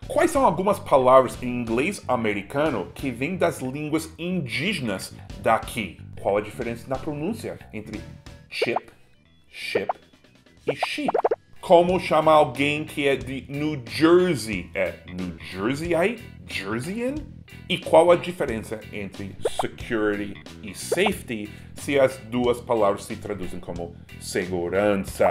Quais são algumas palavras em inglês americano que vêm das línguas indígenas daqui? Qual a diferença na pronúncia entre chip, ship e sheep? Como chama alguém que é de New Jersey? É New Jerseyite? Jerseyan? E qual a diferença entre security e safety se as duas palavras se traduzem como segurança?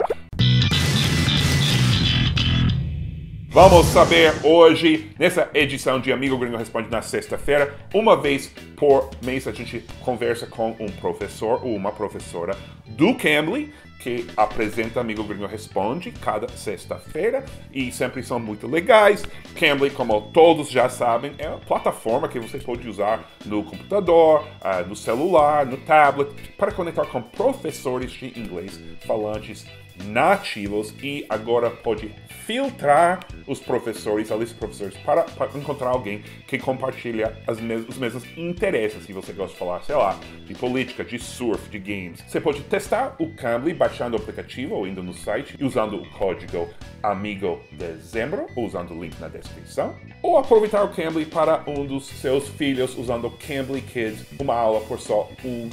Vamos saber hoje, nessa edição de Amigo Gringo Responde na sexta-feira. Uma vez por mês a gente conversa com um professor ou uma professora do Cambly, que apresenta Amigo Gringo Responde cada sexta-feira e sempre são muito legais. Cambly, como todos já sabem, é uma plataforma que você pode usar no computador, no celular, no tablet, para conectar com professores de inglês falantes nativos e agora pode filtrar os professores, a lista de professores, para encontrar alguém que compartilha os mesmos interesses. Se você gosta de falar, sei lá, de política, de surf, de games, você pode testar o Cambly baixando o aplicativo ou indo no site e usando o código AMIGODEZEMBRO, ou usando o link na descrição, ou aproveitar o Cambly para um dos seus filhos usando o Cambly Kids, uma aula por só R$1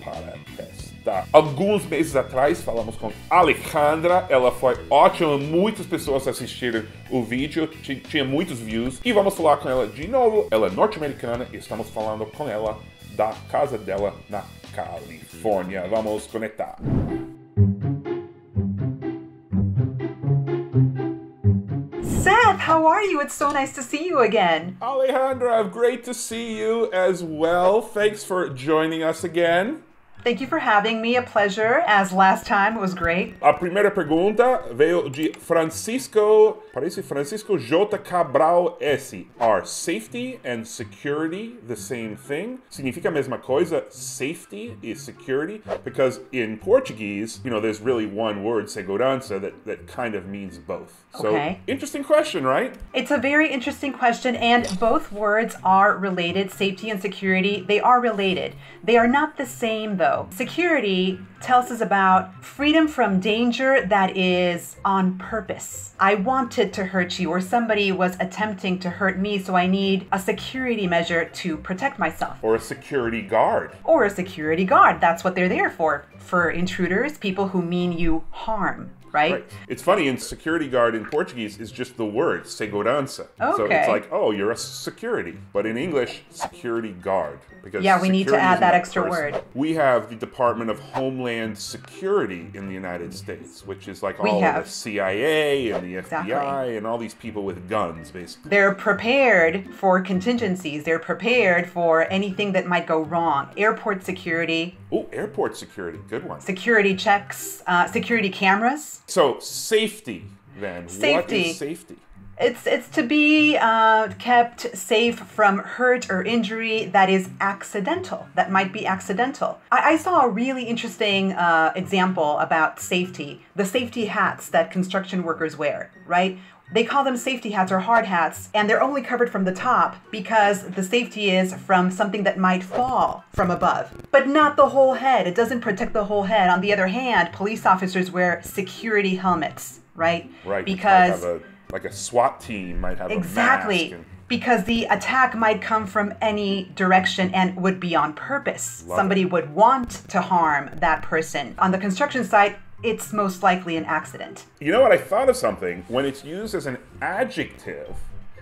para testar. Alguns meses atrás falamos com Alejandra, ela foi ótima, muitas pessoas assistiram o vídeo, tinha muitos views e vamos falar com ela de novo. Ela é norte-americana e estamos falando com ela da casa dela na Califórnia. Vamos conectar. Seth, how are you? It's so nice to see you again. Alejandra, great to see you as well. Thanks for joining us again. Thank you for having me. A pleasure, as last time it was great. A primeira pergunta veio de Francisco, parece Francisco J. Cabral S. Are safety and security the same thing? Significa a mesma coisa, safety e security? Because in Portuguese, you know, there's really one word, segurança, that kind of means both. Okay. So, interesting question, right? It's a very interesting question, and both words are related. Safety and security, they are related. They are not the same, though. Security tells us about freedom from danger that is on purpose. I wanted to hurt you, or somebody was attempting to hurt me, so I need a security measure to protect myself. Or a security guard. Or a security guard. That's what they're there for intruders, people who mean you harm. Right? It's funny, in security guard in Portuguese is just the word, segurança. Okay. So it's like, oh, you're a security. But in English, security guard. Because yeah, we need to add that extra person. word. We have the Department of Homeland Security in the United States, which is like all of the CIA and the FBI and all these people with guns, basically. They're prepared for contingencies. They're prepared for anything that might go wrong. Airport security. Oh, airport security. Good one. Security checks, security cameras. So, safety, then. Safety. What is safety? It's to be kept safe from hurt or injury that is accidental, that might be accidental. I saw a really interesting example about safety, the safety hats that construction workers wear, right? They call them safety hats or hard hats, and they're only covered from the top because the safety is from something that might fall from above, but not the whole head. It doesn't protect the whole head. On the other hand, police officers wear security helmets, right? Right. Because like a SWAT team might have exactly. a mask. Because the attack might come from any direction and would be on purpose. Somebody would want to harm that person. On the construction site, it's most likely an accident. You know what? I thought of something. When it's used as an adjective,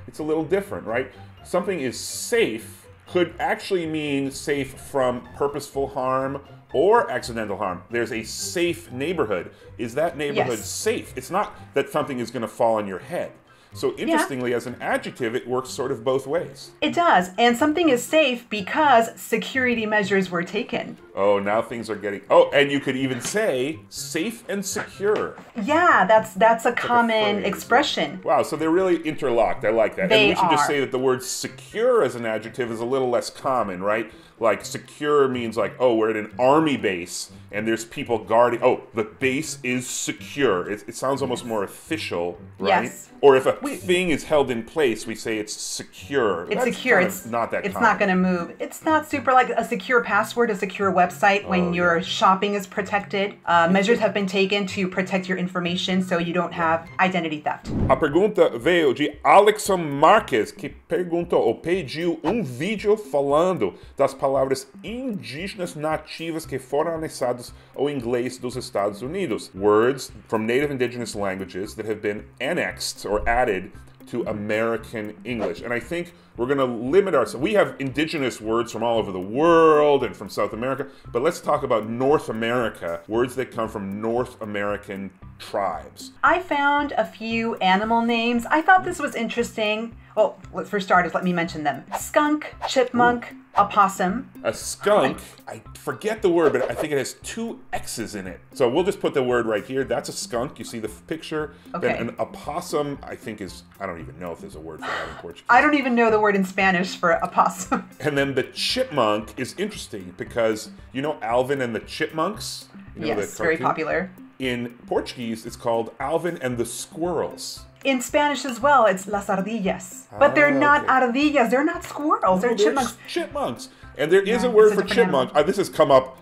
it's a little different, right? Something is safe could actually mean safe from purposeful harm or accidental harm. There's a safe neighborhood. Is that neighborhood safe? It's not that something is going to fall on your head. So interestingly, as an adjective, it works sort of both ways. It does. And something is safe because security measures were taken. Oh, now things are getting... Oh, and you could even say safe and secure. Yeah, that's a common expression. Wow, so they're really interlocked. I like that. And we should just say that the word secure as an adjective is a little less common, right? Like secure means like, oh, we're at an army base and there's people guarding. Oh, the base is secure. It sounds almost more official, right? Yes. Or if a thing is held in place, we say it's secure. It's secure. It's not that It's common. not going to move. It's not super like a secure password, a secure website. website when your shopping is protected. Measures have been taken to protect your information so you don't have identity theft. A pergunta veio de Alexson Marques, que perguntou ou pediu vídeo falando das palavras indígenas nativas que foram anexadas ao inglês dos Estados Unidos. Words from native indigenous languages that have been annexed or added to American English. And I think we're going to limit ourselves. We have indigenous words from all over the world and from South America, but let's talk about North America, words that come from North American tribes. I found a few animal names. I thought this was interesting. Well, for starters, let me mention them. Skunk, chipmunk, opossum. A skunk, I forget the word, but I think it has 2 X's in it. So we'll just put the word right here. That's a skunk. You see the picture. Okay. Then an opossum, I think is, I don't even know if there's a word for that in Portuguese. I don't even know the word in Spanish for opossum. And then the chipmunk is interesting because, you know Alvin and the Chipmunks? You know, Yes, very popular. In Portuguese, it's called Alvin and the Squirrels. In Spanish as well, it's las ardillas. But they're not okay. ardillas. They're not squirrels. They're chipmunks. Chipmunks. And there is a Yeah, word it's a for different chipmunk. This has come up.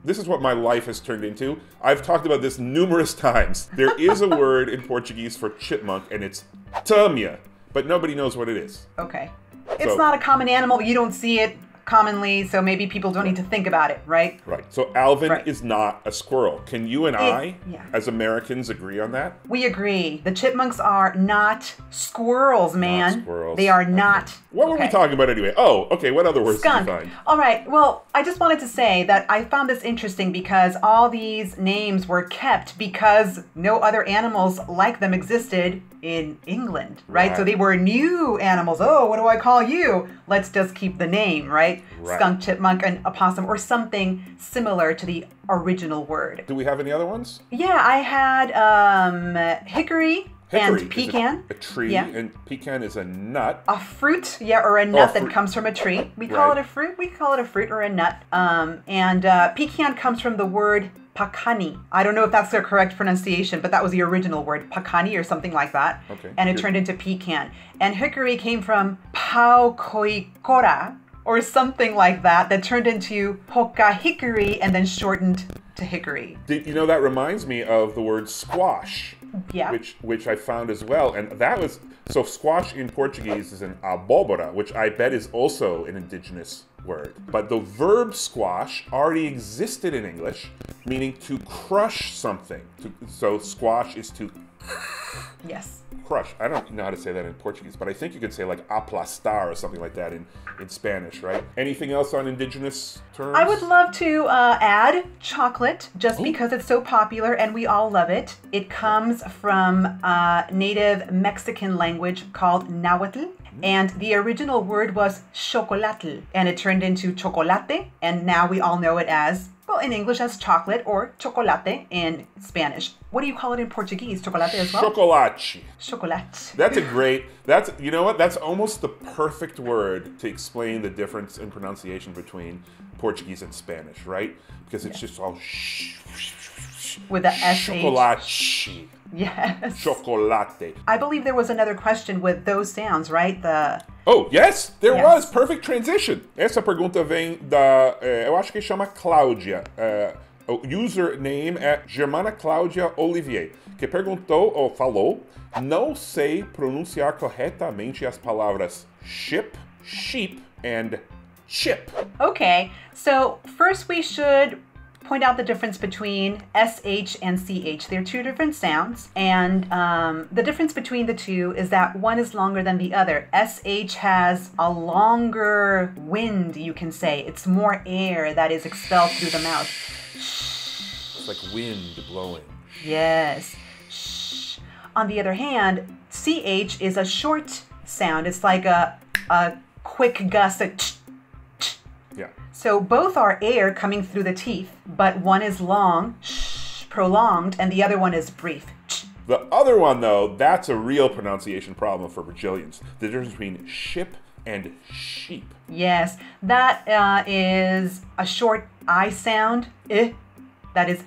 This is what my life has turned into. I've talked about this numerous times. There is a word in Portuguese for chipmunk, and it's tamia, but nobody knows what it is. Okay. It's So- not a common animal. You don't see it commonly, so maybe people don't need to think about it, right? Right. So Alvin Right. is not a squirrel. Can you and I, yeah. as Americans, agree on that? We agree. The chipmunks are not squirrels, man. squirrels. They are not. What were we Okay. talking about anyway? Oh, okay. What other words Skunk. did you find? All right. Well, I just wanted to say that I found this interesting because all these names were kept because no other animals like them existed in England, right? So Right. they were new animals. Oh, what do I call you? Let's just keep the name, right? Right. Skunk, chipmunk, and opossum, or something similar to the original word. Do we have any other ones? Yeah, I had hickory Hickory and is pecan. a tree, Yeah. and pecan is a nut. A fruit, yeah, or a nut that fruit. comes from a tree. We call Right. it a fruit. We call it a fruit or a nut. And pecan comes from the word pakani. I don't know if that's the correct pronunciation, but that was the original word, pakani or something like that. Okay. And it turned into pecan. And hickory came from paukoikora or something like that turned into poka hickory and then shortened to hickory. You know, that reminds me of the word squash. Yeah. Which I found as well, and that was so squash in Portuguese is an abóbora, which I bet is also an indigenous word. But the verb squash already existed in English, meaning to crush something. So squash is to Yes. crush. I don't know how to say that in Portuguese, but I think you could say like aplastar or something like that in Spanish, right? Anything else on indigenous terms? I would love to add chocolate just because it's so popular and we all love it. It comes from a native Mexican language called Nahuatl. And the original word was chocolatl, and it turned into chocolate, and now we all know it as, well, in English as chocolate or chocolate in Spanish. What do you call it in Portuguese? Chocolate as well? Chocolate. Chocolate. You know what? That's almost the perfect word to explain the difference in pronunciation between Portuguese and Spanish, right? Because it's just all With the SH. chocolate. Yes. Chocolate. I believe there was another question with those sounds, right? Oh, yes, there Yes. was. Perfect transition. Essa pergunta vem da, eu acho que chama Cláudia. O username é Germana Cláudia Olivier, que perguntou ou falou, não sei pronunciar corretamente as palavras ship, sheep, and chip. Okay, so first we should point out the difference between SH and CH. They're two different sounds, and the difference between the two is that one is longer than the other. SH has a longer wind, you can say. It's more air that is expelled through the mouth. It's like wind blowing. Yes. Shh. On the other hand, CH is a short sound. It's like a quick gust, a Yeah. So both are air coming through the teeth, but one is long, prolonged, and the other one is brief. The other one, though, that's a real pronunciation problem for Brazilians. The difference between ship and sheep. Yes, that is a short I sound, that is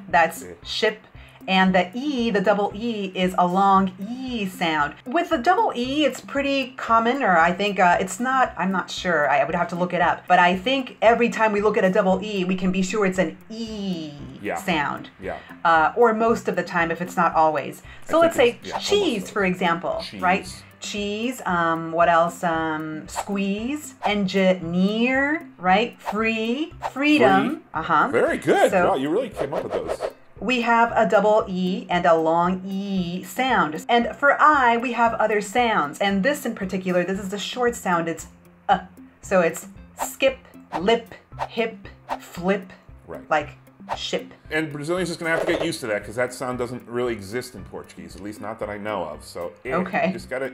that's ship, And the E, the double E, is a long E sound. With the double E, it's pretty common, or I think it's not, I'm not sure, I would have to look it up. But I think every time we look at a double E, we can be sure it's an E sound. Yeah. Or most of the time, if it's not always. So let's say cheese, for example, cheese. right? Cheese, what else? Squeeze, engineer, right? Free, freedom. Very good. So, wow, you really came up with those. We have a double E and a long E sound. And for I, we have other sounds. And this in particular, this is the short sound. It's So it's skip, lip, hip, flip, like ship. And Brazilians are just going to have to get used to that because that sound doesn't really exist in Portuguese, at least not that I know of. So you just gotta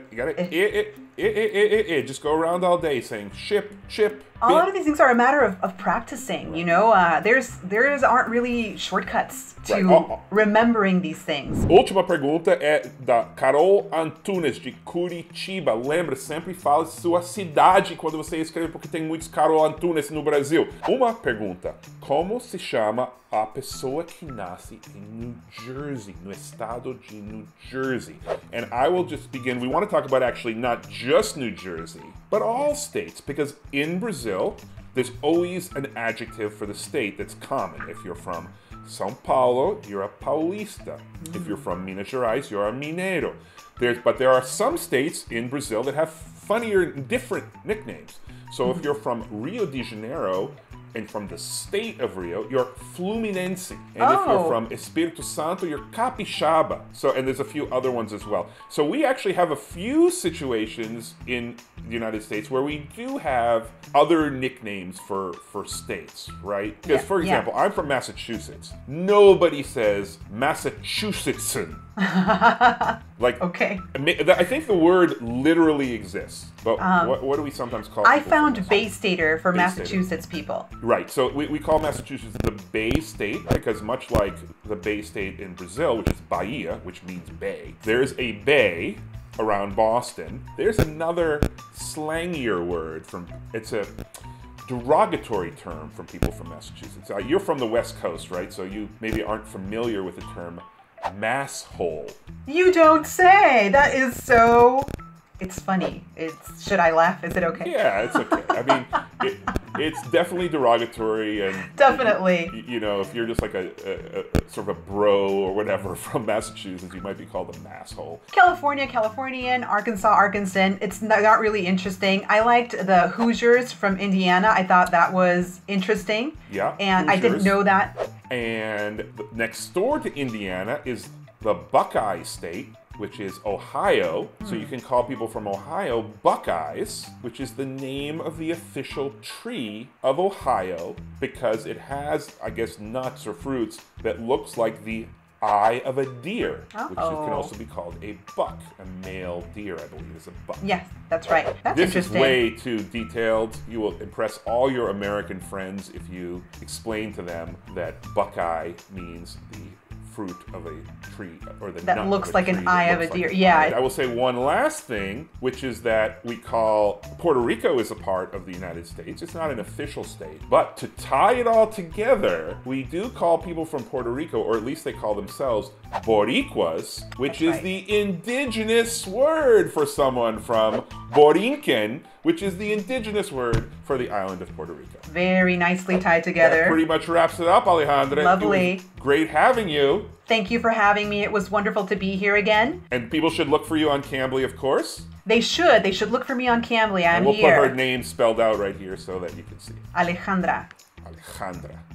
just go around all day saying ship, chip. A lot of these things are a matter of practicing, you know. There's aren't really shortcuts to remembering these things. Última pergunta é da Carol Antunes, de Curitiba. Lembra, sempre fala sua cidade quando você escreve, porque tem muitos Carol Antunes no Brasil. Uma pergunta: como se chama a pessoa que nasce em New Jersey, no estado de New Jersey? And I will just begin. We want to talk about actually not just New Jersey, but all states, because in Brazil, there's always an adjective for the state that's common. If you're from São Paulo, you're a paulista. If you're from Minas Gerais, you're a mineiro. But there are some states in Brazil that have funnier, different nicknames. So if you're from Rio de Janeiro, and from the state of Rio, you're Fluminense. And if you're from Espírito Santo, you're Capixaba. So, and there's a few other ones as well. So we actually have a few situations in the United States where we do have other nicknames for states, right? Because, for example, I'm from Massachusetts. Nobody says Massachusettsan. Like, I think the word literally exists, but what do we sometimes call it? I found Bay Stater for Massachusetts people. Right, so we call Massachusetts the Bay State because much like the Bay State in Brazil, which is Bahia, which means bay, there's a bay around Boston. There's another slangier word it's a derogatory term from people from Massachusetts. You're from the West Coast, right? So you maybe aren't familiar with the term masshole. You don't say! That is so... It's funny. Should I laugh? Is it okay? Yeah, it's okay. I mean, it's definitely derogatory and... Definitely. You know, if you're just like a sort of a bro or whatever from Massachusetts, you might be called a masshole. California, Californian, Arkansas, Arkansan. It's not really interesting. I liked the Hoosiers from Indiana. I thought that was interesting. Yeah, and Hoosiers. I didn't know that. And next door to Indiana is the Buckeye State, which is Ohio. So you can call people from Ohio Buckeyes, which is the name of the official tree of Ohio because it has, I guess, nuts or fruits that looks like the eye of a deer, which can also be called a buck. A male deer, I believe, is a buck. Yes, that's right. That's this interesting. Is way too detailed. You will impress all your American friends if you explain to them that Buckeye means the fruit of a tree, or the that looks like an eye of a deer. Yeah. I will say one last thing, which is that we call Puerto Rico is a part of the United States. It's not an official state, but to tie it all together, we do call people from Puerto Rico, or at least they call themselves Boricuas, which is the indigenous word for someone from Borinquen, which is the indigenous word for the island of Puerto Rico. Very nicely tied together. That pretty much wraps it up, Alejandra. Lovely. It was great having you. Thank you for having me. It was wonderful to be here again. And people should look for you on Cambly, of course. They should. They should look for me on Cambly. I'm here. We'll put her name spelled out right here so that you can see. Alejandra.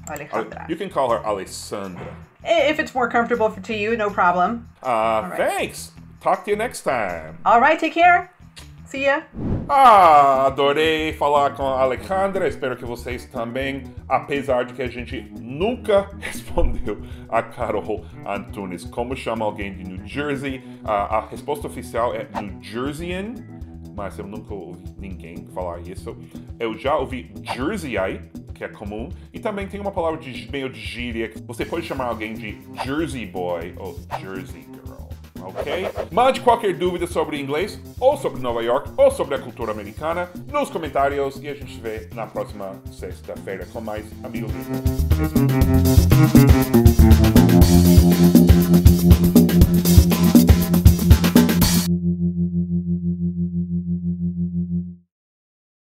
Alejandra. You can call her Alessandra. If it's more comfortable to you, no problem. Thanks. Talk to you next time. All right, take care. See ya. Adorei falar com a Alejandra, espero que vocês também, apesar de que a gente nunca respondeu a Carol Antunes. Como chama alguém de New Jersey? A resposta oficial é New Jerseyan, mas eu nunca ouvi ninguém falar isso. Eu já ouvi Jerseyite, que é comum, e também tem uma palavra meio de gíria. Você pode chamar alguém de Jersey Boy ou Jersey Girl. Ok? Mande qualquer dúvida sobre inglês, ou sobre Nova York, ou sobre a cultura americana nos comentários e a gente se vê na próxima sexta-feira com mais Amigo Gringo.